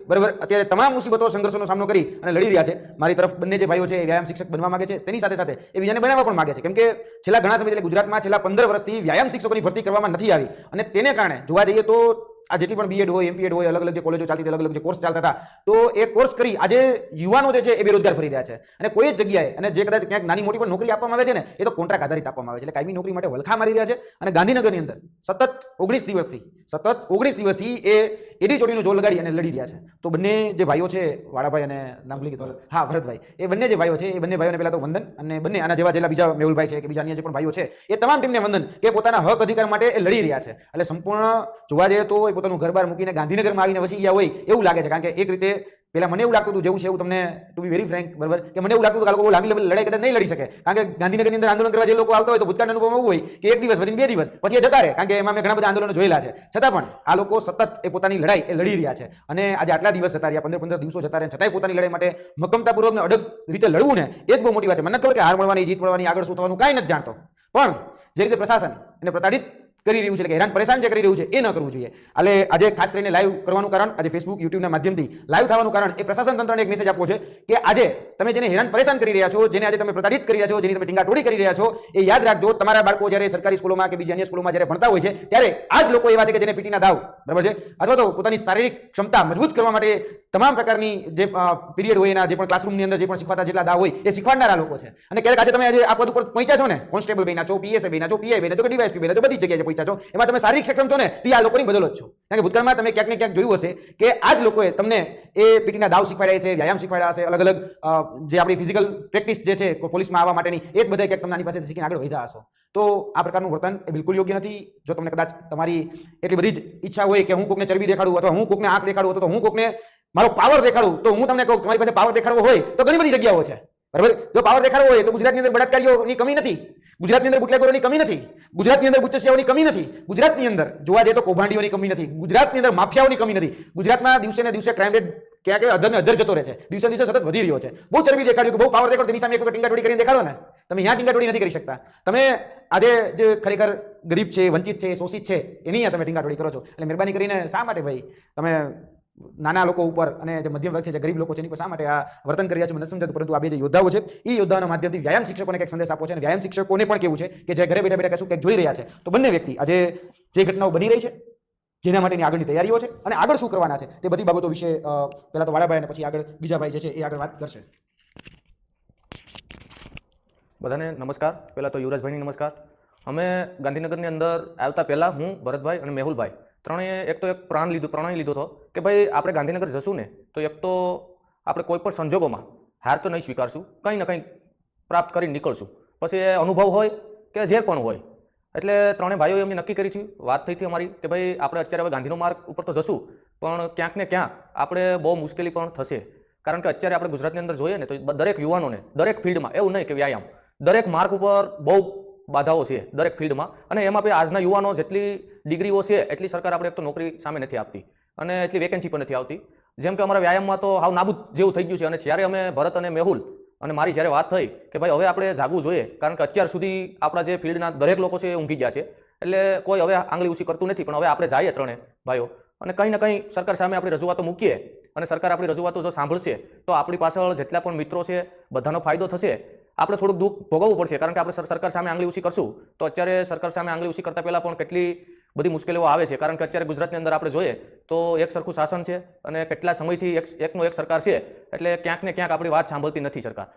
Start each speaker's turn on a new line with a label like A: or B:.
A: બરાબર અત્યારે તમામ મુસીબતો સંઘર્ષોનો સામનો કરી અને લડી રહ્યા છે. મારી તરફ બંને જે ભાઈઓ છે એ વ્યાયામ શિક્ષક બનવા માંગે છે, તેની સાથે સાથે એ બીજાને બનાવવા પણ માંગે છે. કેમ કે છેલ્લા ઘણા સમયથી ગુજરાતમાં છેલ્લા 15 વર્ષથી વ્યાયામ શિક્ષકોની ભરતી કરવામાં નથી આવી અને તેને કારણે જોવા જઈએ તો આ જેટલી પણ બીએડ હોય, એમપીએડ હોય, અલગ અલગ જે કોલેજો ચાલતી હતી, અલગ અલગ જે કોર્સ ચાલતા હતા, તો એ કોર્સ કરી આજે યુવાનો જે છે એ બેરોજગાર ફરી રહ્યા છે અને કોઈ જ જગ્યાએ અને જે કદાચ ક્યાંક નાની મોટી પણ નોકરી આપવામાં આવે છે ને એ તો કોન્ટ્રાક્ટ આધારિત આપવામાં આવે છે. એટલે કાયમી નોકરી માટે વલખા મારી રહ્યા છે અને ગાંધીનગરની અંદર સતત 19 દિવસથી એ એડી ચોટીનું જોર લગાડી અને લડી રહ્યા છે. તો બંને જે ભાઈઓ છે, વાળાભાઈ અને નામ ભૂલી ગયો, હા ભરતભાઈ, એ બંને જે ભાઈઓ છે એ બંને ભાઈઓને પહેલા તો વંદન, અને બંને આના જેવા બીજા મેહુલભાઈ છે કે બીજા અન્ય જે પણ ભાઈઓ છે એ તમામ ટીમને વંદન કે પોતાના હક અધિકાર માટે એ લડી રહ્યા છે. એટલે સંપૂર્ણ જોવા જઈએ તો એ પોતાનું ઘર-બાર મૂકીને ગાંધીનગરમાં આવીને વસી ગયા હોય એવું લાગે છે. કારણ કે એક રીતે પેલા મને એવું લાગતું હતું, જેવું છે એવું તમને ટુ બી વેરી ફ્રેન્ક, બરાબર, કે મને એવું લાગતું હતું કે આ લોકો લાંબી લડાઈ કદાચ નહીં લડી શકે. કારણ કે ગાંધીનગરની અંદર આંદોલન કરવા જે લોકો આવતા હોય તો ભૂતકાળના અનુભવમાં એવું હોય કે એક દિવસ વધીને 2 દિવસ પછી એ જતા રહે. કારણ કે એમાં મેં ઘણા બધા આંદોલનો જોયેલા છે. છતાં પણ આ લોકો સતત એ પોતાની લડાઈ એ લડી રહ્યા છે અને આજે આટલા દિવસ જતા રહ્યા, 15 દિવસો જતા રહ્યા, છતાંય પોતાની લડાઈ માટે મક્કમતાપૂર્વક ને અડગ રીતે લડવું ને એ જ બહુ મોટી વાત છે. મને ખબર કે હાર મળવાની, જીત મળવાની, આગળ શું થવાનું કાંઈ નથી જાણતો, પણ જે રીતે પ્રશાસન એને પ્રતાડિત કરી રહ્યું છે, કે હેરાન પરેશાન જે કરી રહ્યું છે એ ન કરવું જોઈએ. એટલે આજે ખાસ કરીને લાઈવ કરવાનું કારણ, આજે ફેસબુક, યુટ્યુબના માધ્યમથી લાઈવ થવાનું કારણ એ પ્રશાસન તંત્રને એક મેસેજ આપવો છે કે આજે તમે જેને હેરાન પરેશાન કરી રહ્યા છો, જેને આજે તમે પ્રતાડિત કરી રહ્યા છો, જેની તમે ટીંગાટોળી કરી રહ્યા છો, એ યાદ રાખજો, તમારા બાળકો જ્યારે સરકારી સ્કૂલોમાં કે બીજી અન્ય સ્કૂલોમાં જ્યારે ભણતા હોય છે ત્યારે આ જ લોકો એવા છે કે જેને પીટીના દાવ, બરાબર છે, અથવા તો પોતાની શારીરિક ક્ષમતા મજબૂત કરવા માટે તમામ પ્રકારની જે પીરિયડ હોય એના જે પણ ક્લાસરૂમની અંદર જે પણ શીખવાતા જેટલા દાવ હોય એ શીખવાડનારા લોકો છે. અને ક્યારેક આજે તમે આજે આ પદ ઉપર પહોંચ્યા છો ને, કોન્સ્ટેબલ બન્યા છો, પીએસઆઈ બન્યા છો, પીઆઈ બન્યા છો, કે ડીવાયએસપી બન્યા છો, બધી જગ્યાએ પહોંચ્યા છો, એમાં તમે શારીરિક સક્ષમ છો ને તે આ લોકોની બદલો જ છો. કારણ કે ભૂતકાળમાં તમે ક્યાંક ને ક્યાંક જોયું હશે કે આ જ લોકોએ તમને એ પીટીના દાવ શીખવાડ્યા હશે, વ્યાયામ શીખવાડ્યા હશે, અલગ અલગ જે આપણી ફિઝિકલ પ્રેક્ટિસ જે છે પોલીસમાં આવવા માટેની, એ જ બધા ક્યાંક તમને આની પાસેથી શીખીને આગળ વધ્યા હશો. તો આ પ્રકારનું વર્તન એ બિલકુલ યોગ્ય નથી. જો તમને કદાચ તમારી એટલી બધી જ ઈચ્છા હોય કે હું કોકને ચરબી દેખાડું, અથવા હું કોકને આંખ દેખાડું, અથવા હું કોકને મારો પાવર દેખાડું, તો હું તમને કહું તમારી પાસે પાવર દેખાડવો હોય તો ઘણી બધી જગ્યાઓ છે, બરાબર. જો પાવર દેખાડવો હોય તો ગુજરાતની અંદર બળાત્કારીઓની કમી નથી, ગુજરાતની અંદર બુટલેગરોની કમી નથી, ગુજરાતની અંદર ગુચ્છસિયાઓની કમી નથી, ગુજરાતની અંદર જોવા જઈએ તો કૌભાંડીઓની કમી નથી, ગુજરાતની અંદર માફિયાઓની કમી નથી. ગુજરાતમાં દિવસે ને દિવસે ક્રાઇમ રેટ ક્યાં ક્યાં અધર ને અધર જતો રહે છે, દિવસે દિવસે સતત વધી રહ્યો છે. બહુ ચરબી દેખાડ્યું, કે બહુ પાવર દેખાડો, તેની સામે એક વખત ટીંગાટોળી કરીને દેખાડો ને, તમે અહીંયા ટીંગાટોળી નથી કરી શકતા. તમે આજે જે ખરેખર ગરીબ છે, વંચિત છે, શોષિત છે, એની અહીંયા તમે ટીંગાટોળી કરો છો. એટલે મહેરબાની કરીને શા માટે ભાઈ તમે નાના લોકો ઉપર અને જે મધ્યમ વર્ગ છે, જે ગરીબ લોકો છે, એની પર શા માટે આ વર્તન કરી રહ્યા છે મને નથી સમજાતું. પરંતુ આ બે જે યોદ્ધાઓ છે એ યોદ્ધાઓના માધ્યમથી વ્યાયામ શિક્ષકોને કંઈક સંદેશ આપવો છે અને વ્યાયામ શિક્ષકોને પણ કેવું છે કે જે ઘરે બેઠા બેઠા કશું કંઈક જોઈ રહ્યા છે, તો બંને વ્યક્તિ આજે જે ઘટનાઓ બની રહી છે, જેના માટેની આગળની તૈયારીઓ છે અને આગળ શું કરવાના છે તે બધી બાબતો વિશે પહેલા તો વાળાભાઈ અને પછી આગળ બીજા ભાઈ જે છે એ આગળ વાત કરશે.
B: બધાને નમસ્કાર. પહેલાં તો યુવરાજભાઈને નમસ્કાર. અમે ગાંધીનગરની અંદર આવતા પહેલાં હું, ભરતભાઈ અને મેહુલભાઈ ત્રણેય એક પ્રણય લીધો હતો કે ભાઈ આપણે ગાંધીનગર જશું ને તો એક તો આપણે કોઈ પણ સંજોગોમાં હાર તો નહીં સ્વીકારશું, કંઈ ને કંઈ પ્રાપ્ત કરીને નીકળશું, પછી એ અનુભવ હોય કે જે પણ હોય. એટલે ત્રણેય ભાઈઓએ અમને નક્કી કરી હતી, વાત થઈ હતી અમારી કે ભાઈ આપણે અત્યારે હવે ગાંધીનો માર્ગ ઉપર તો જશું, પણ ક્યાંક ને ક્યાંક આપણે બહુ મુશ્કેલી પણ થશે. કારણ કે અત્યારે આપણે ગુજરાતની અંદર જોઈએ ને તો દરેક યુવાનોને દરેક ફિલ્ડમાં, એવું નહીં કે વ્યાયામ, દરેક માર્ગ ઉપર બહુ બાધાઓ છે દરેક ફિલ્ડમાં. અને એમાં ભાઈ આજના યુવાનો જેટલી ડિગ્રીઓ છે એટલી સરકાર આપણે એક તો નોકરી સામે નથી આપતી અને એટલી વેકેન્સી પણ નથી આવતી. જેમ કે અમારા વ્યાયામમાં તો હાવ નાબૂદ જેવું થઈ ગયું છે. અને જ્યારે અમે ભરત અને મેહુલ અને મારી જ્યારે વાત થઈ કે ભાઈ હવે આપણે જાગવું જોઈએ, કારણ કે અત્યાર સુધી આપણા જે ફિલ્ડના દરેક લોકો છે એ ઊંઘી ગયા છે, એટલે કોઈ હવે આંગળી ઊંચી કરતું નથી. પણ હવે આપણે જઈએ ત્રણે ભાઈઓ અને કંઈ ને કંઈ સરકાર સામે આપણી રજૂઆતો મૂકીએ અને સરકાર આપણી રજૂઆતો જો સાંભળશે તો આપણી પાછળ જેટલા પણ મિત્રો છે બધાનો ફાયદો થશે. આપણે થોડુંક દુઃખ ભોગવવું પડશે, કારણ કે આપણે સરકાર સામે આંગળી ઊંચી કરશું તો અત્યારે સરકાર સામે આંગળી ઊંચી કરતા પહેલાં પણ કેટલી બધી મુશ્કેલીઓ આવે છે. કારણ કે અત્યારે ગુજરાતની અંદર આપણે જોઈએ તો એક સરખું શાસન છે અને કેટલા સમયથી એકનો એક સરકાર છે, એટલે ક્યાંક ને ક્યાંક આપણી વાત સાંભળતી નથી સરકાર.